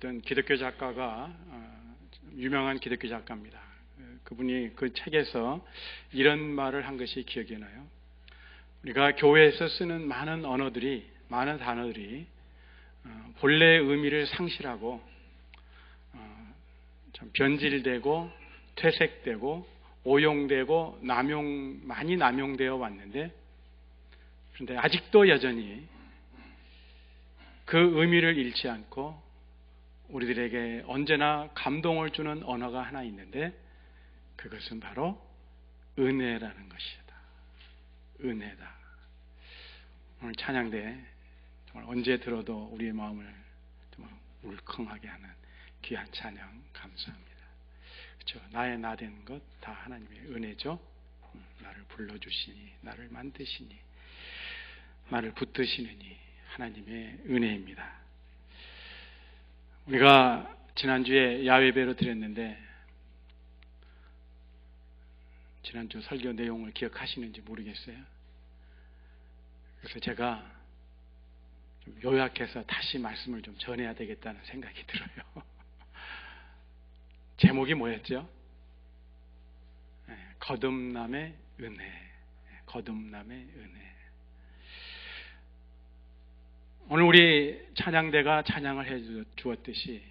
어떤 기독교 작가가 유명한 기독교 작가입니다. 그분이 그 책에서 이런 말을 한 것이 기억이 나요. 우리가 교회에서 쓰는 많은 단어들이 본래의 의미를 상실하고 좀 변질되고 퇴색되고 오용되고 많이 남용되어 왔는데, 그런데 아직도 여전히 그 의미를 잃지 않고 우리들에게 언제나 감동을 주는 언어가 하나 있는데, 그것은 바로 은혜라는 것이다. 은혜다. 오늘 찬양대 정말 언제 들어도 우리의 마음을 정말 울컥하게 하는 귀한 찬양 감사합니다. 그렇죠? 나의 나 된 것 다 하나님의 은혜죠. 나를 불러주시니, 나를 만드시니, 나를 붙드시느니 하나님의 은혜입니다. 우리가 지난주에 야외배로 드렸는데, 지난주 설교 내용을 기억하시는지 모르겠어요. 그래서 제가 좀 요약해서 다시 말씀을 좀 전해야 되겠다는 생각이 들어요. 제목이 뭐였죠? 거듭남의 은혜. 거듭남의 은혜. 오늘 우리 찬양대가 찬양을 해 주었듯이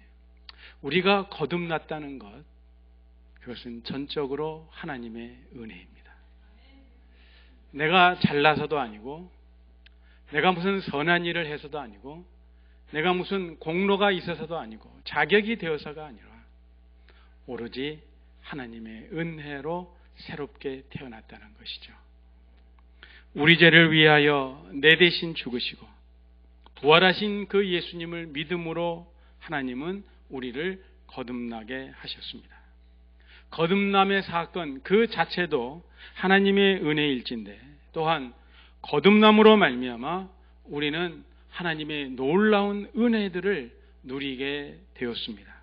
우리가 거듭났다는 것, 그것은 전적으로 하나님의 은혜입니다. 내가 잘나서도 아니고, 내가 무슨 선한 일을 해서도 아니고, 내가 무슨 공로가 있어서도 아니고, 자격이 되어서가 아니라 오로지 하나님의 은혜로 새롭게 태어났다는 것이죠. 우리 죄를 위하여 내 대신 죽으시고 부활하신 그 예수님을 믿음으로 하나님은 우리를 거듭나게 하셨습니다. 거듭남의 사건 그 자체도 하나님의 은혜일진데, 또한 거듭남으로 말미암아 우리는 하나님의 놀라운 은혜들을 누리게 되었습니다.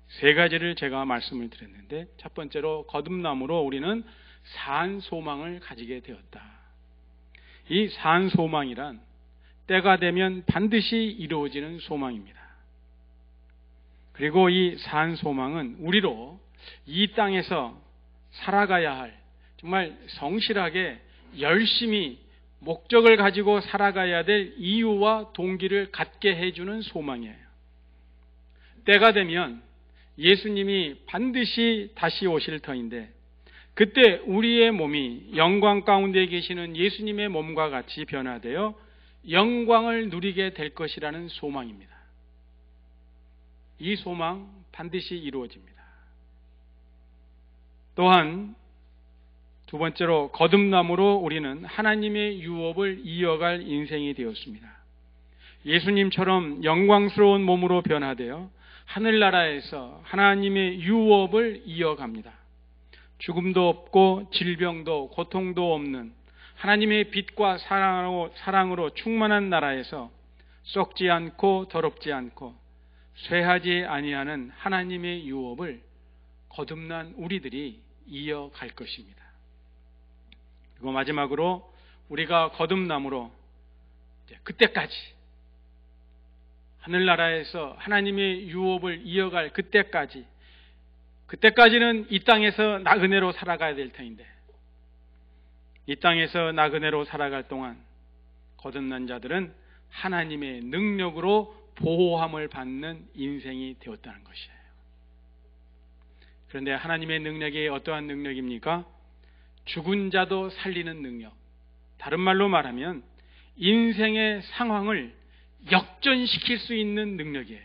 세 가지를 제가 말씀을 드렸는데, 첫 번째로 거듭남으로 우리는 산 소망을 가지게 되었다. 이 산 소망이란 때가 되면 반드시 이루어지는 소망입니다. 그리고 이 산 소망은 우리로 이 땅에서 살아가야 할, 정말 성실하게 열심히 목적을 가지고 살아가야 될 이유와 동기를 갖게 해주는 소망이에요. 때가 되면 예수님이 반드시 다시 오실 터인데, 그때 우리의 몸이 영광 가운데 계시는 예수님의 몸과 같이 변화되어 영광을 누리게 될 것이라는 소망입니다. 이 소망 반드시 이루어집니다. 또한 두 번째로 거듭남으로 우리는 하나님의 유업을 이어갈 인생이 되었습니다. 예수님처럼 영광스러운 몸으로 변화되어 하늘나라에서 하나님의 유업을 이어갑니다. 죽음도 없고 질병도 고통도 없는 하나님의 빛과 사랑으로 충만한 나라에서 썩지 않고 더럽지 않고 쇠하지 아니하는 하나님의 유업을 거듭난 우리들이 이어갈 것입니다. 그리고 마지막으로 우리가 거듭남으로 그때까지 하늘나라에서 하나님의 유업을 이어갈 그때까지는 이 땅에서 나그네로 살아가야 될 터인데, 이 땅에서 나그네로 살아갈 동안 거듭난 자들은 하나님의 능력으로 보호함을 받는 인생이 되었다는 것이에요. 그런데 하나님의 능력이 어떠한 능력입니까? 죽은 자도 살리는 능력. 다른 말로 말하면 인생의 상황을 역전시킬 수 있는 능력이에요.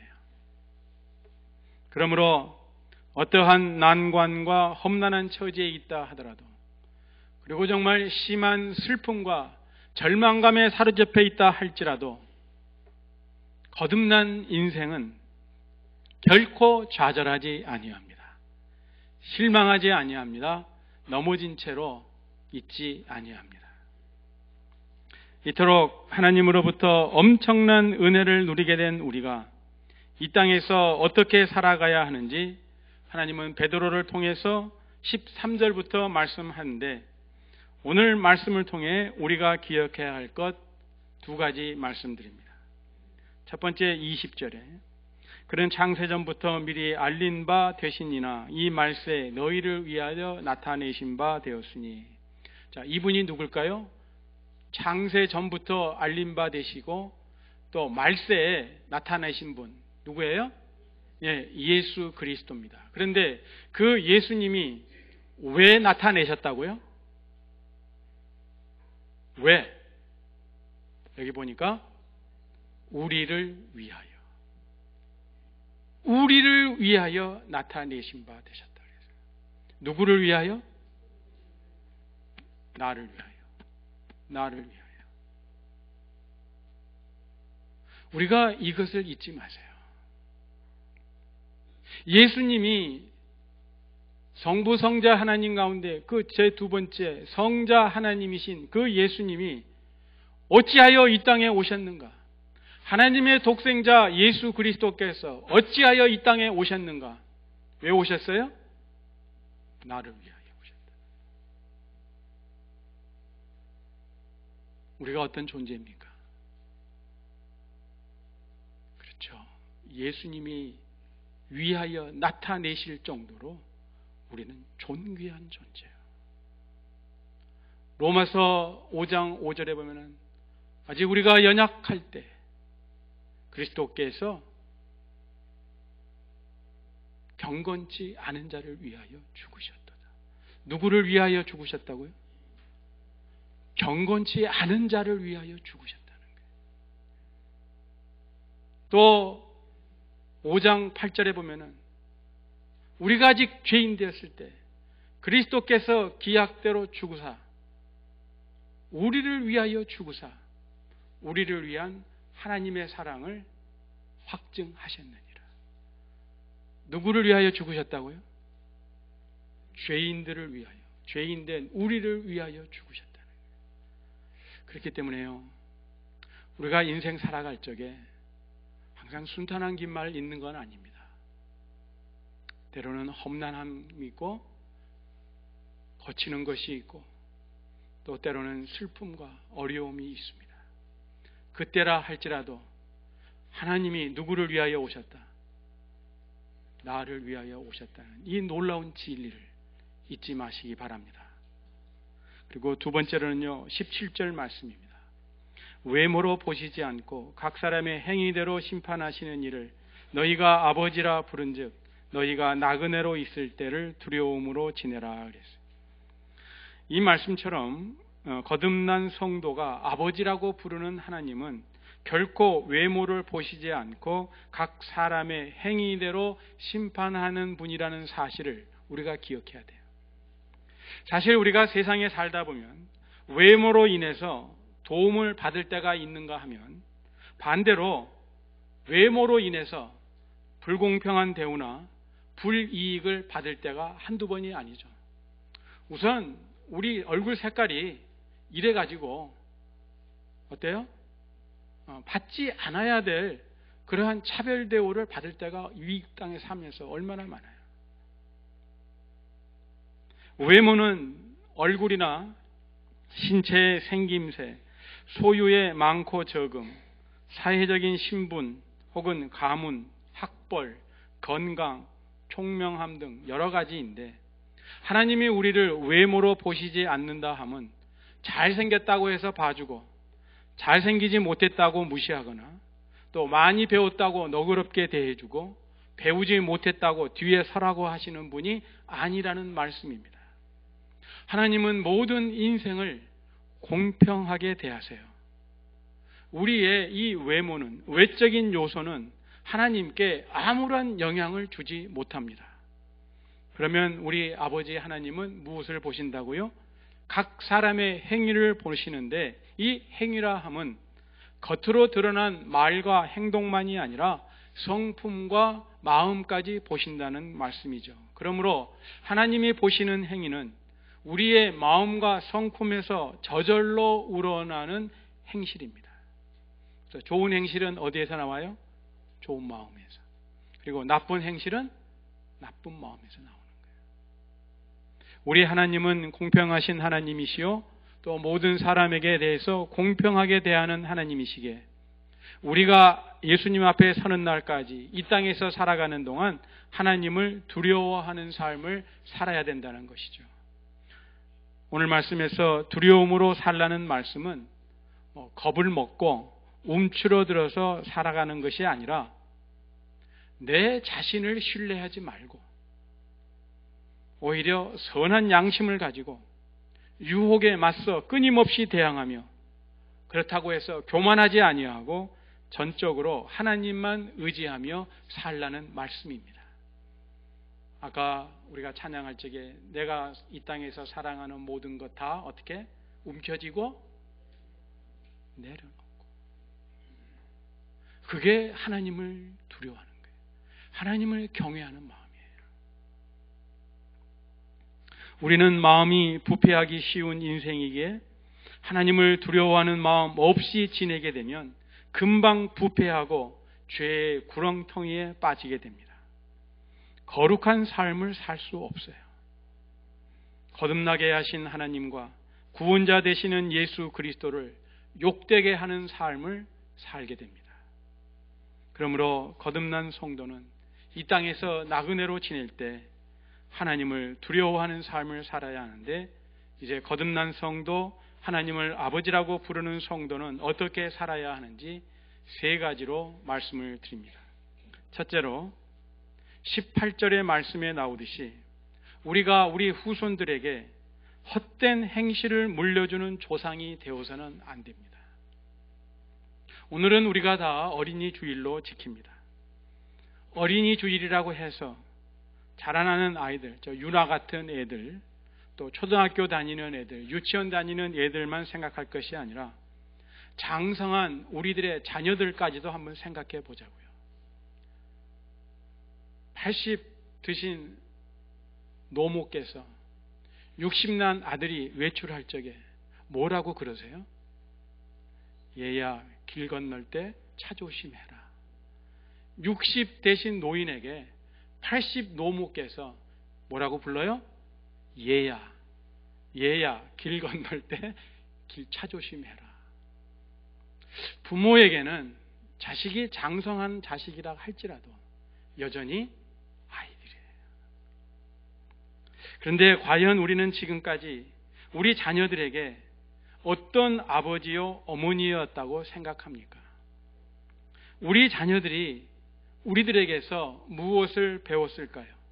그러므로 어떠한 난관과 험난한 처지에 있다 하더라도, 그리고 정말 심한 슬픔과 절망감에 사로잡혀 있다 할지라도, 거듭난 인생은 결코 좌절하지 아니합니다. 실망하지 아니합니다. 넘어진 채로 있지 아니합니다. 이토록 하나님으로부터 엄청난 은혜를 누리게 된 우리가 이 땅에서 어떻게 살아가야 하는지 하나님은 베드로를 통해서 13절부터 말씀하는데, 오늘 말씀을 통해 우리가 기억해야 할 것 두 가지 말씀드립니다. 첫 번째 20절에 그는 창세전부터 미리 알린 바 되시니나 이 말세 너희를 위하여 나타내신 바 되었으니. 자, 이분이 누굴까요? 창세전부터 알린 바 되시고 또 말세에 나타내신 분 누구예요? 예, 예수 그리스도입니다. 그런데 그 예수님이 왜 나타내셨다고요? 왜? 여기 보니까 우리를 위하여 나타내신 바 되셨다 그랬어요. 누구를 위하여? 나를 위하여. 우리가 이것을 잊지 마세요. 예수님이 성부 성자 하나님 가운데 그 제 두 번째 성자 하나님이신 그 예수님이 어찌하여 이 땅에 오셨는가? 하나님의 독생자 예수 그리스도께서 어찌하여 이 땅에 오셨는가? 왜 오셨어요? 나를 위하여 오셨다. 우리가 어떤 존재입니까? 그렇죠. 예수님이 위하여 나타내실 정도로 우리는 존귀한 존재예요. 로마서 5장 5절에 보면은 아직 우리가 연약할 때 그리스도께서 경건치 않은 자를 위하여 죽으셨도다. 누구를 위하여 죽으셨다고요? 경건치 않은 자를 위하여 죽으셨다는 거예요. 또 5장 8절에 보면은 우리가 아직 죄인 되었을 때 그리스도께서 기약대로 죽으사 우리를 위하여 죽으사 우리를 위한 하나님의 사랑을 확증하셨느니라. 누구를 위하여 죽으셨다고요? 죄인들을 위하여, 죄인된 우리를 위하여 죽으셨다는 거예요. 그렇기 때문에요, 우리가 인생 살아갈 적에 항상 순탄한 깃말 있는 건 아닙니다. 때로는 험난함이 있고 거치는 것이 있고 또 때로는 슬픔과 어려움이 있습니다. 그때라 할지라도 하나님이 누구를 위하여 오셨다? 나를 위하여 오셨다는 이 놀라운 진리를 잊지 마시기 바랍니다. 그리고 두 번째로는요, 17절 말씀입니다. 외모로 보시지 않고 각 사람의 행위대로 심판하시는 이를 너희가 아버지라 부른즉 너희가 나그네로 있을 때를 두려움으로 지내라 그랬어요. 이 말씀처럼 거듭난 성도가 아버지라고 부르는 하나님은 결코 외모를 보시지 않고 각 사람의 행위대로 심판하는 분이라는 사실을 우리가 기억해야 돼요. 사실 우리가 세상에 살다 보면 외모로 인해서 도움을 받을 때가 있는가 하면 반대로 외모로 인해서 불공평한 대우나 불이익을 받을 때가 한두 번이 아니죠. 우선 우리 얼굴 색깔이 이래가지고 어때요? 받지 않아야 될 그러한 차별 대우를 받을 때가 이 땅에 살면서 얼마나 많아요. 외모는 얼굴이나 신체의 생김새, 소유의 많고 적음, 사회적인 신분 혹은 가문, 학벌, 건강, 총명함 등 여러 가지인데 하나님이 우리를 외모로 보시지 않는다 함은 잘생겼다고 해서 봐주고 잘생기지 못했다고 무시하거나 또 많이 배웠다고 너그럽게 대해주고 배우지 못했다고 뒤에 서라고 하시는 분이 아니라는 말씀입니다. 하나님은 모든 인생을 공평하게 대하세요. 우리의 이 외모는, 외적인 요소는 하나님께 아무런 영향을 주지 못합니다. 그러면 우리 아버지 하나님은 무엇을 보신다고요? 각 사람의 행위를 보시는데 이 행위라 함은 겉으로 드러난 말과 행동만이 아니라 성품과 마음까지 보신다는 말씀이죠. 그러므로 하나님이 보시는 행위는 우리의 마음과 성품에서 저절로 우러나는 행실입니다. 그래서 좋은 행실은 어디에서 나와요? 좋은 마음에서. 그리고 나쁜 행실은 나쁜 마음에서 나오는 거예요. 우리 하나님은 공평하신 하나님이시요 또 모든 사람에게 대해서 공평하게 대하는 하나님이시기에 우리가 예수님 앞에 서는 날까지 이 땅에서 살아가는 동안 하나님을 두려워하는 삶을 살아야 된다는 것이죠. 오늘 말씀에서 두려움으로 살라는 말씀은 겁을 먹고 움츠러들어서 살아가는 것이 아니라 내 자신을 신뢰하지 말고 오히려 선한 양심을 가지고 유혹에 맞서 끊임없이 대항하며 그렇다고 해서 교만하지 아니하고 전적으로 하나님만 의지하며 살라는 말씀입니다. 아까 우리가 찬양할 적에 내가 이 땅에서 사랑하는 모든 것 다 어떻게 움켜쥐고 내려놓고, 그게 하나님을 두려워하는 거예요. 하나님을 경외하는 마음이에요. 우리는 마음이 부패하기 쉬운 인생이기에 하나님을 두려워하는 마음 없이 지내게 되면 금방 부패하고 죄의 구렁텅이에 빠지게 됩니다. 거룩한 삶을 살 수 없어요. 거듭나게 하신 하나님과 구원자 되시는 예수 그리스도를 욕되게 하는 삶을 살게 됩니다. 그러므로 거듭난 성도는 이 땅에서 나그네로 지낼 때 하나님을 두려워하는 삶을 살아야 하는데, 이제 거듭난 성도, 하나님을 아버지라고 부르는 성도는 어떻게 살아야 하는지 세 가지로 말씀을 드립니다. 첫째로 18절의 말씀에 나오듯이 우리가 우리 후손들에게 헛된 행실을 물려주는 조상이 되어서는 안 됩니다. 오늘은 우리가 다 어린이 주일로 지킵니다. 어린이 주일이라고 해서 자라나는 아이들, 저 유나 같은 애들, 또 초등학교 다니는 애들, 유치원 다니는 애들만 생각할 것이 아니라 장성한 우리들의 자녀들까지도 한번 생각해 보자고요. 80 드신 노모께서 60난 아들이 외출할 적에 뭐라고 그러세요? 얘야, 길 건널 때 차 조심해라. 60 되신 노인에게 80 노모께서 뭐라고 불러요? 얘야, 길 건널 때 차 조심해라. 부모에게는 자식이 장성한 자식이라 할지라도 여전히 아이들이에요. 그런데 과연 우리는 지금까지 우리 자녀들에게 어떤 아버지요 어머니였다고 생각합니까? 우리 자녀들이 우리들에게서 무엇을 배웠을까요?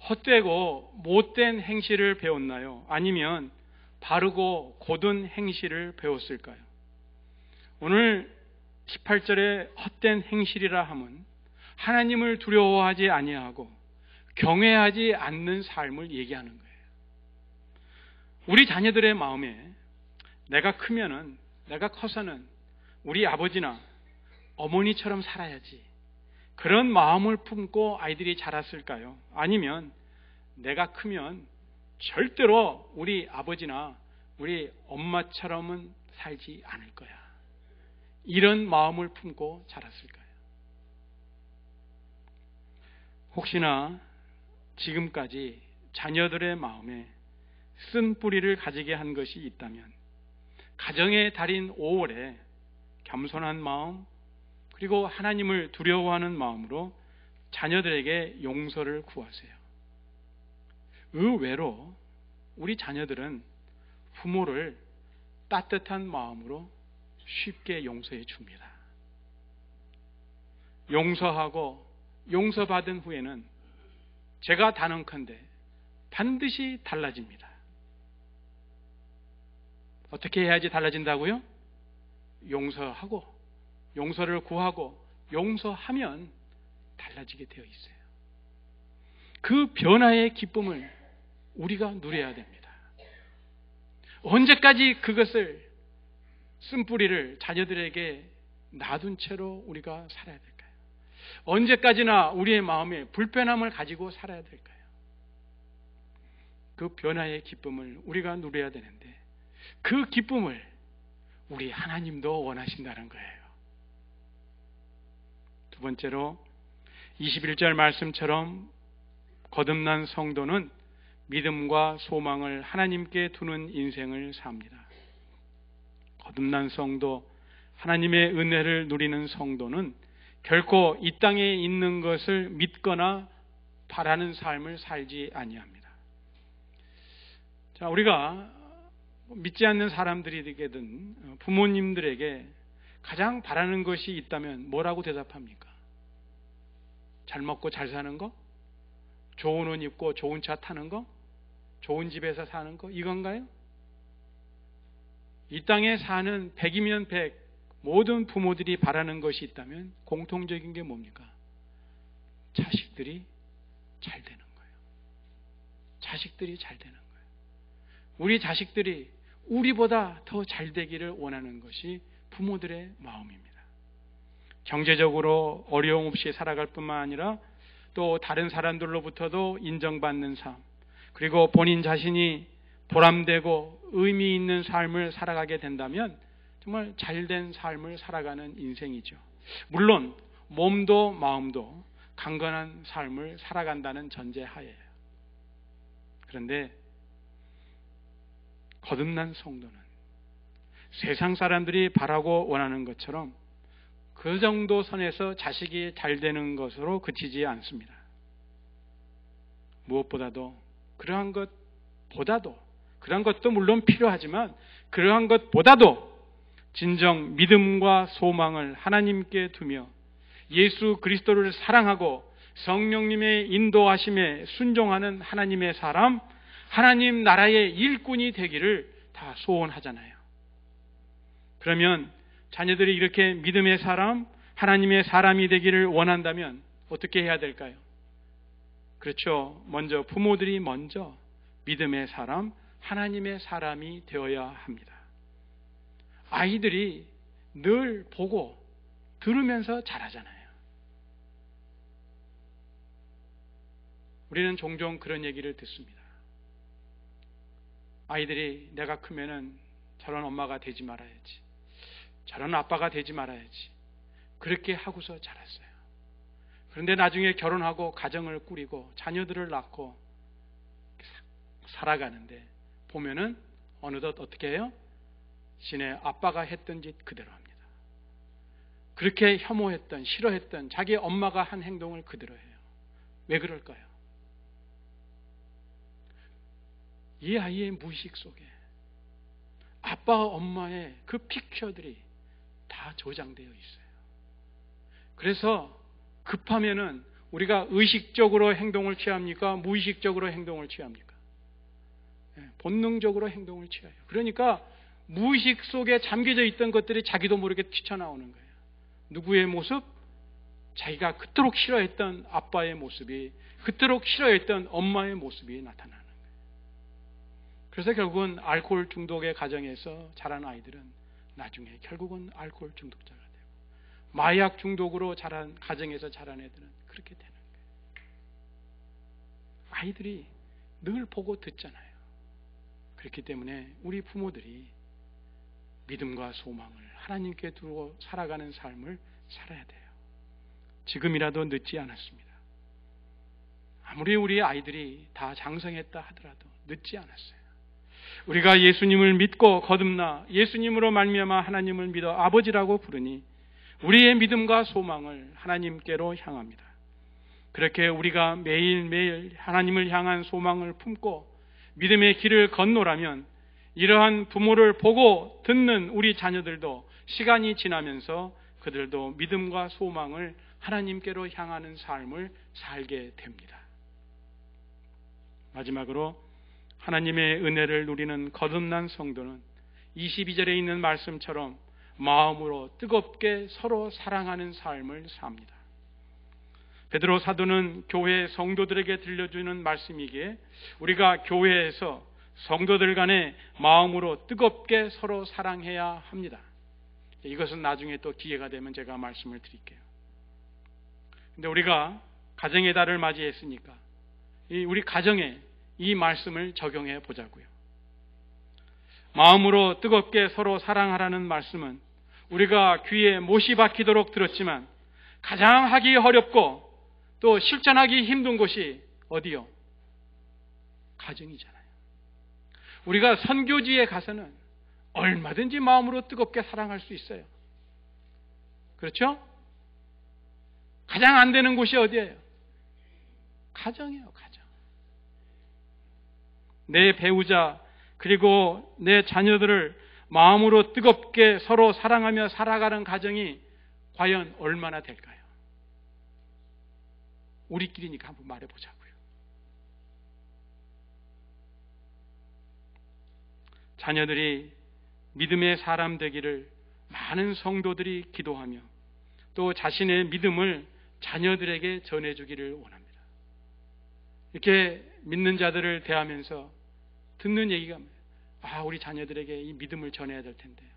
헛되고 못된 행실을 배웠나요? 아니면 바르고 고든 행실을 배웠을까요? 오늘 18절에 헛된 행실이라 함은 하나님을 두려워하지 아니하고 경외하지 않는 삶을 얘기하는 거예요. 우리 자녀들의 마음에 내가 커서는 우리 아버지나 어머니처럼 살아야지, 그런 마음을 품고 아이들이 자랐을까요? 아니면 내가 크면 절대로 우리 아버지나 우리 엄마처럼은 살지 않을 거야, 이런 마음을 품고 자랐을까요? 혹시나 지금까지 자녀들의 마음에 쓴 뿌리를 가지게 한 것이 있다면 가정의 달인 5월에 겸손한 마음, 그리고 하나님을 두려워하는 마음으로 자녀들에게 용서를 구하세요. 의외로 우리 자녀들은 부모를 따뜻한 마음으로 쉽게 용서해 줍니다. 용서하고 용서받은 후에는 제가 단언컨대 반드시 달라집니다. 어떻게 해야지 달라진다고요? 용서하고 용서를 구하고 용서하면 달라지게 되어 있어요. 그 변화의 기쁨을 우리가 누려야 됩니다. 언제까지 그것을 쓴뿌리를 자녀들에게 놔둔 채로 우리가 살아야 될까요? 언제까지나 우리의 마음에 불편함을 가지고 살아야 될까요? 그 변화의 기쁨을 우리가 누려야 되는데 그 기쁨을 우리 하나님도 원하신다는 거예요. 두 번째로 21절 말씀처럼 거듭난 성도는 믿음과 소망을 하나님께 두는 인생을 삽니다. 거듭난 성도, 하나님의 은혜를 누리는 성도는 결코 이 땅에 있는 것을 믿거나 바라는 삶을 살지 아니합니다. 자, 우리가 믿지 않는 사람들이든 부모님들에게 가장 바라는 것이 있다면 뭐라고 대답합니까? 잘 먹고 잘 사는 거? 좋은 옷 입고 좋은 차 타는 거? 좋은 집에서 사는 거? 이건가요? 이 땅에 사는 100이면 100 모든 부모들이 바라는 것이 있다면 공통적인 게 뭡니까? 자식들이 잘 되는 거예요. 자식들이 잘 되는 거예요. 우리 자식들이 우리보다 더 잘 되기를 원하는 것이 부모들의 마음입니다. 경제적으로 어려움 없이 살아갈 뿐만 아니라 또 다른 사람들로부터도 인정받는 삶, 그리고 본인 자신이 보람되고 의미 있는 삶을 살아가게 된다면 정말 잘된 삶을 살아가는 인생이죠. 물론 몸도 마음도 강건한 삶을 살아간다는 전제하에요. 그런데 거듭난 성도는 세상 사람들이 바라고 원하는 것처럼 그 정도 선에서 자식이 잘 되는 것으로 그치지 않습니다. 무엇보다도 그러한 것도 물론 필요하지만 그러한 것보다도 진정 믿음과 소망을 하나님께 두며 예수 그리스도를 사랑하고 성령님의 인도하심에 순종하는 하나님의 사람, 하나님 나라의 일꾼이 되기를 다 소원하잖아요. 그러면 자녀들이 이렇게 믿음의 사람, 하나님의 사람이 되기를 원한다면 어떻게 해야 될까요? 그렇죠. 먼저 부모들이 먼저 믿음의 사람, 하나님의 사람이 되어야 합니다. 아이들이 늘 보고 들으면서 자라잖아요. 우리는 종종 그런 얘기를 듣습니다. 아이들이 내가 크면은 저런 엄마가 되지 말아야지, 저런 아빠가 되지 말아야지, 그렇게 하고서 자랐어요. 그런데 나중에 결혼하고 가정을 꾸리고 자녀들을 낳고 살아가는데 보면은 어느덧 어떻게 해요? 신의 아빠가 했던 짓 그대로 합니다. 그렇게 혐오했던, 싫어했던 자기 엄마가 한 행동을 그대로 해요. 왜 그럴까요? 이 아이의 무의식 속에 아빠와 엄마의 그 픽처들이 다 저장되어 있어요. 그래서 급하면은 우리가 의식적으로 행동을 취합니까? 무의식적으로 행동을 취합니까? 본능적으로 행동을 취해요. 그러니까 무의식 속에 잠겨져 있던 것들이 자기도 모르게 튀쳐나오는 거예요. 누구의 모습? 자기가 그토록 싫어했던 아빠의 모습이, 그토록 싫어했던 엄마의 모습이 나타나는 거예요. 그래서 결국은 알코올 중독의 가정에서 자란 아이들은 나중에 결국은 알코올 중독자가 되고, 마약 중독으로 자란 가정에서 자란 애들은 그렇게 되는 거예요. 아이들이 늘 보고 듣잖아요. 그렇기 때문에 우리 부모들이 믿음과 소망을 하나님께 두고 살아가는 삶을 살아야 돼요. 지금이라도 늦지 않았습니다. 아무리 우리 아이들이 다 장성했다 하더라도 늦지 않았어요. 우리가 예수님을 믿고 거듭나 예수님으로 말미암아 하나님을 믿어 아버지라고 부르니 우리의 믿음과 소망을 하나님께로 향합니다. 그렇게 우리가 매일매일 하나님을 향한 소망을 품고 믿음의 길을 건너라면 이러한 부모를 보고 듣는 우리 자녀들도 시간이 지나면서 그들도 믿음과 소망을 하나님께로 향하는 삶을 살게 됩니다. 마지막으로 하나님의 은혜를 누리는 거듭난 성도는 22절에 있는 말씀처럼 마음으로 뜨겁게 서로 사랑하는 삶을 삽니다. 베드로 사도는 교회 성도들에게 들려주는 말씀이기에 우리가 교회에서 성도들 간에 마음으로 뜨겁게 서로 사랑해야 합니다. 이것은 나중에 또 기회가 되면 제가 말씀을 드릴게요. 근데 우리가 가정의 달을 맞이했으니까 우리 가정에 이 말씀을 적용해 보자고요. 마음으로 뜨겁게 서로 사랑하라는 말씀은 우리가 귀에 못이 박히도록 들었지만 가장 하기 어렵고 또 실천하기 힘든 곳이 어디요? 가정이잖아요. 우리가 선교지에 가서는 얼마든지 마음으로 뜨겁게 사랑할 수 있어요. 그렇죠? 가장 안 되는 곳이 어디예요? 가정이에요, 가정. 내 배우자 그리고 내 자녀들을 마음으로 뜨겁게 서로 사랑하며 살아가는 가정이 과연 얼마나 될까요? 우리끼리니까 한번 말해보자고요. 자녀들이 믿음의 사람 되기를 많은 성도들이 기도하며 또 자신의 믿음을 자녀들에게 전해주기를 원합니다. 이렇게 믿는 자들을 대하면서 듣는 얘기가 우리 자녀들에게 이 믿음을 전해야 될 텐데요.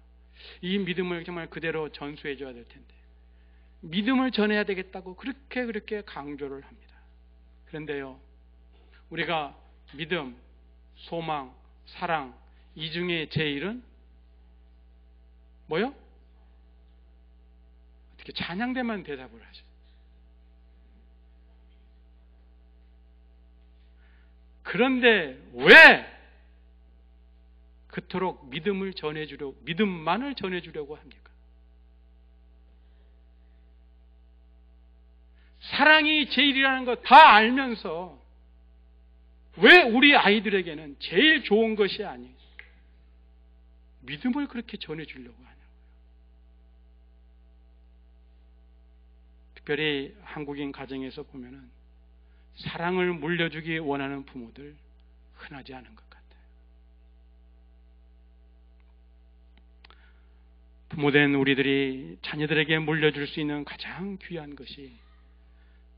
이 믿음을 정말 그대로 전수해 줘야 될 텐데 믿음을 전해야 되겠다고 그렇게 강조를 합니다. 그런데요, 우리가 믿음, 소망, 사랑 이 중에 제일은 뭐요? 어떻게 찬양대만 대답을 하죠. 그런데 왜 그토록 믿음만을 전해주려고 합니까? 사랑이 제일이라는 거 다 알면서 왜 우리 아이들에게는 제일 좋은 것이 아니에요? 믿음을 그렇게 전해주려고 하냐고요. 특별히 한국인 가정에서 보면은 사랑을 물려주기 원하는 부모들 흔하지 않은 것 같아요. 부모된 우리들이 자녀들에게 물려줄 수 있는 가장 귀한 것이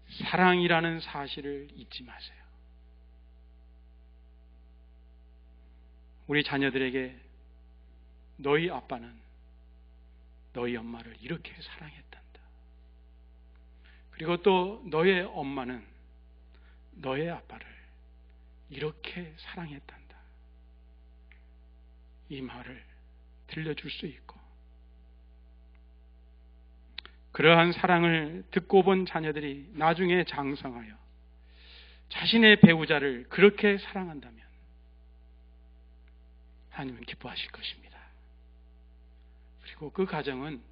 사랑이라는 사실을 잊지 마세요. 우리 자녀들에게 너희 아빠는 너희 엄마를 이렇게 사랑했단다. 그리고 또 너의 엄마는 너의 아빠를 이렇게 사랑했단다. 이 말을 들려줄 수 있고 그러한 사랑을 듣고 본 자녀들이 나중에 장성하여 자신의 배우자를 그렇게 사랑한다면 하나님은 기뻐하실 것입니다. 그리고 그 가정은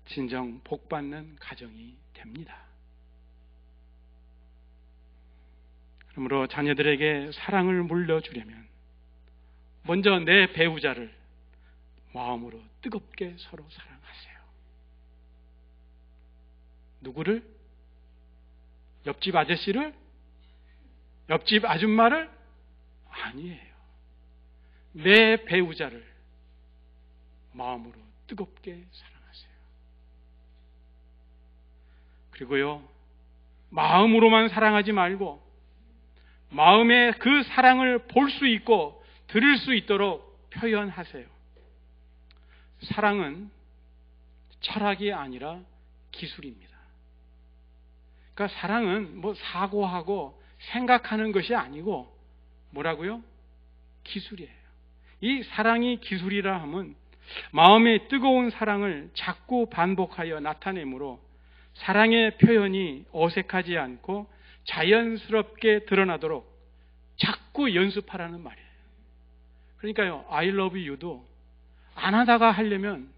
진정 복받는 가정이 됩니다. 그러므로 자녀들에게 사랑을 물려주려면 먼저 내 배우자를 마음으로 뜨겁게 서로 사랑하세요. 누구를? 옆집 아저씨를? 옆집 아줌마를? 아니에요. 내 배우자를 마음으로 뜨겁게 사랑하세요. 그리고요, 마음으로만 사랑하지 말고 마음에 그 사랑을 볼 수 있고 들을 수 있도록 표현하세요. 사랑은 철학이 아니라 기술입니다. 그러니까 사랑은 사고하고 생각하는 것이 아니고 뭐라고요? 기술이에요. 이 사랑이 기술이라 하면 마음의 뜨거운 사랑을 자꾸 반복하여 나타내므로 사랑의 표현이 어색하지 않고 자연스럽게 드러나도록 자꾸 연습하라는 말이에요. 그러니까요, I love you도 안 하다가 하려면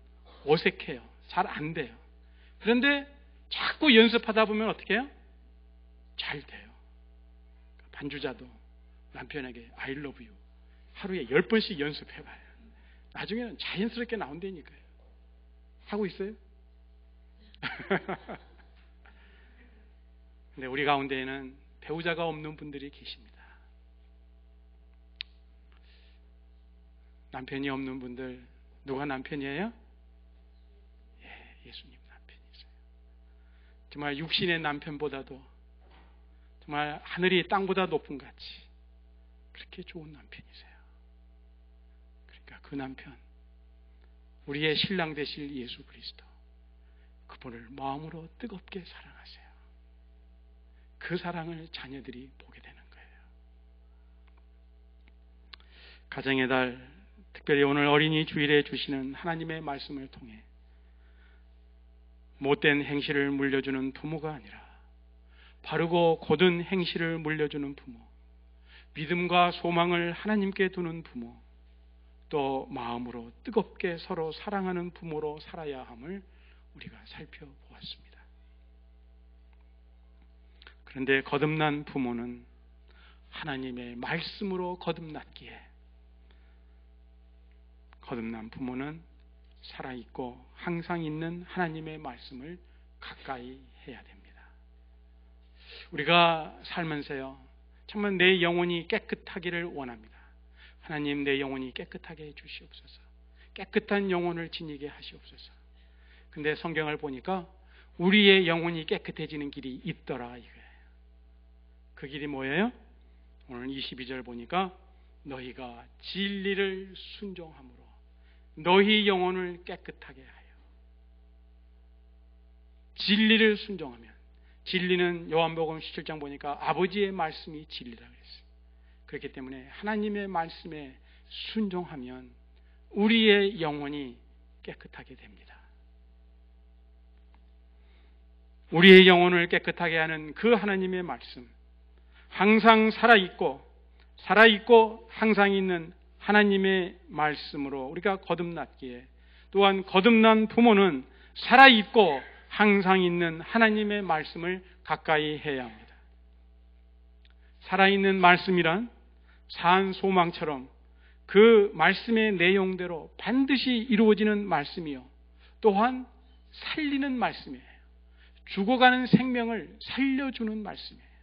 어색해요. 잘 안 돼요. 그런데 자꾸 연습하다 보면 어떻게 해요? 잘 돼요. 반주자도 남편에게 I love you 하루에 10번씩 연습해봐요. 나중에는 자연스럽게 나온다니까요. 하고 있어요? 근데 우리 가운데에는 배우자가 없는 분들이 계십니다. 남편이 없는 분들, 누가 남편이에요? 예수님 남편이세요. 정말 육신의 남편보다도 정말 하늘이 땅보다 높은 같이 그렇게 좋은 남편이세요. 그러니까 그 남편, 우리의 신랑 되실 예수 그리스도, 그분을 마음으로 뜨겁게 사랑하세요. 그 사랑을 자녀들이 보게 되는 거예요. 가정의 달, 특별히 오늘 어린이 주일에 주시는 하나님의 말씀을 통해 못된 행실을 물려주는 부모가 아니라 바르고 곧은 행실을 물려주는 부모, 믿음과 소망을 하나님께 두는 부모, 또 마음으로 뜨겁게 서로 사랑하는 부모로 살아야 함을 우리가 살펴보았습니다. 그런데 거듭난 부모는 하나님의 말씀으로 거듭났기에 거듭난 부모는 살아있고 항상 있는 하나님의 말씀을 가까이 해야 됩니다. 우리가 살면서요, 정말 내 영혼이 깨끗하기를 원합니다. 하나님, 내 영혼이 깨끗하게 해주시옵소서. 깨끗한 영혼을 지니게 하시옵소서. 근데 성경을 보니까 우리의 영혼이 깨끗해지는 길이 있더라 이거예요. 그 길이 뭐예요? 오늘 22절 보니까 너희가 진리를 순종함으로 너희 영혼을 깨끗하게 하여. 진리를 순종하면, 진리는 요한복음 17장 보니까 아버지의 말씀이 진리라고 했어요. 그렇기 때문에 하나님의 말씀에 순종하면 우리의 영혼이 깨끗하게 됩니다. 우리의 영혼을 깨끗하게 하는 그 하나님의 말씀, 항상 살아있고 항상 있는 하나님의 말씀으로 우리가 거듭났기에, 또한 거듭난 부모는 살아있고 항상 있는 하나님의 말씀을 가까이 해야 합니다. 살아있는 말씀이란 산 소망처럼 그 말씀의 내용대로 반드시 이루어지는 말씀이요, 또한 살리는 말씀이에요. 죽어가는 생명을 살려주는 말씀이에요.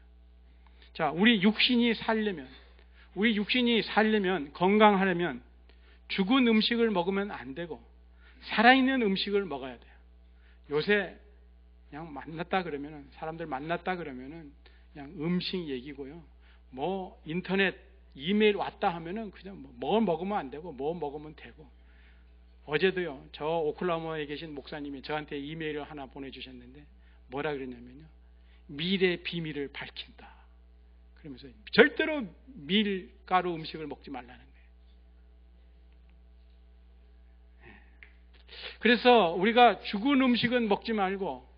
자, 우리 육신이 살려면, 건강하려면 죽은 음식을 먹으면 안 되고 살아있는 음식을 먹어야 돼요. 요새 그냥 사람들 만났다 그러면은 그냥 음식 얘기고요. 뭐 인터넷 이메일 왔다 하면은 그냥 뭐 먹으면 안 되고 뭐 먹으면 되고. 어제도요, 저 오클라호마에 계신 목사님이 저한테 이메일을 하나 보내주셨는데 뭐라 그랬냐면요, 미래 비밀을 밝힌다. 그러면서 절대로 밀가루 음식을 먹지 말라는 거예요. 그래서 우리가 죽은 음식은 먹지 말고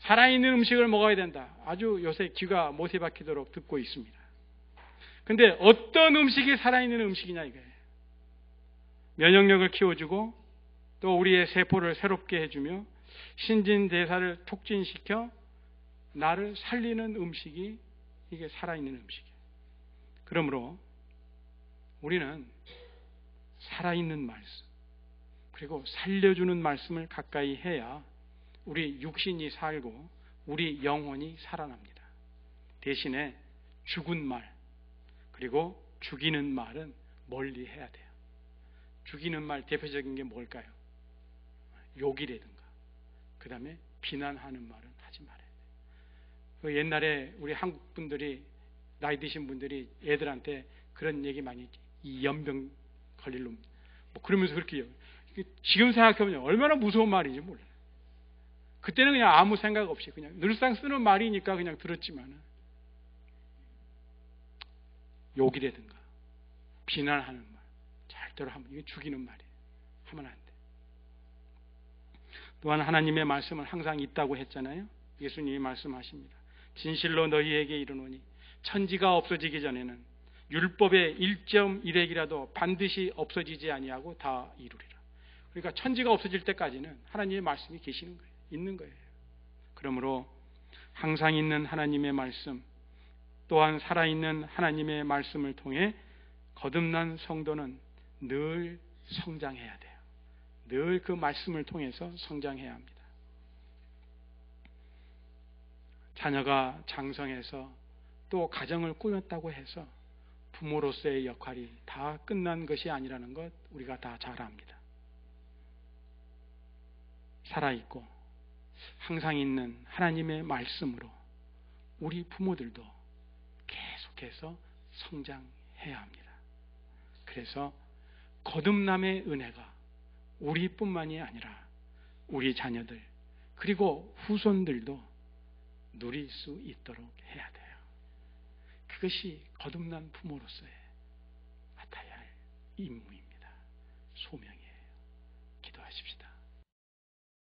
살아있는 음식을 먹어야 된다. 아주 요새 귀가 못이 박히도록 듣고 있습니다. 근데 어떤 음식이 살아있는 음식이냐 이거예요. 면역력을 키워주고 또 우리의 세포를 새롭게 해주며 신진대사를 촉진시켜 나를 살리는 음식이 이게 살아있는 음식이에요. 그러므로 우리는 살아있는 말씀, 그리고 살려주는 말씀을 가까이 해야 우리 육신이 살고 우리 영혼이 살아납니다. 대신에 죽은 말, 그리고 죽이는 말은 멀리 해야 돼요. 죽이는 말 대표적인 게 뭘까요? 욕이라든가, 그 다음에 비난하는 말은 하지 말아야 돼요. 옛날에 우리 한국 분들이, 나이 드신 분들이 애들한테 그런 얘기 많이 했지. 이 연병 걸릴 놈. 뭐 그러면서 그렇게, 지금 생각해보면 얼마나 무서운 말인지 몰라요. 그때는 그냥 아무 생각 없이 그냥 늘상 쓰는 말이니까 그냥 들었지만은, 욕이라든가 비난하는 말 절대로 하면 이게 죽이는 말이에요. 하면 안 돼. 또한 하나님의 말씀은 항상 있다고 했잖아요. 예수님이 말씀하십니다. 진실로 너희에게 이르노니 천지가 없어지기 전에는 율법의 1.1핵이라도 반드시 없어지지 아니하고 다 이루리라. 그러니까 천지가 없어질 때까지는 하나님의 말씀이 계시는 거예요. 있는 거예요. 그러므로 항상 있는 하나님의 말씀, 또한 살아있는 하나님의 말씀을 통해 거듭난 성도는 늘 성장해야 돼요. 늘 그 말씀을 통해서 성장해야 합니다. 자녀가 장성해서 또 가정을 꾸몄다고 해서 부모로서의 역할이 다 끝난 것이 아니라는 것 우리가 다 잘 압니다. 살아있고 항상 있는 하나님의 말씀으로 우리 부모들도 계속해서 성장해야 합니다. 그래서 거듭남의 은혜가 우리뿐만이 아니라 우리 자녀들 그리고 후손들도 누릴 수 있도록 해야 돼요. 그것이 거듭난 부모로서의 맡아야 할 임무입니다. 소명입니다.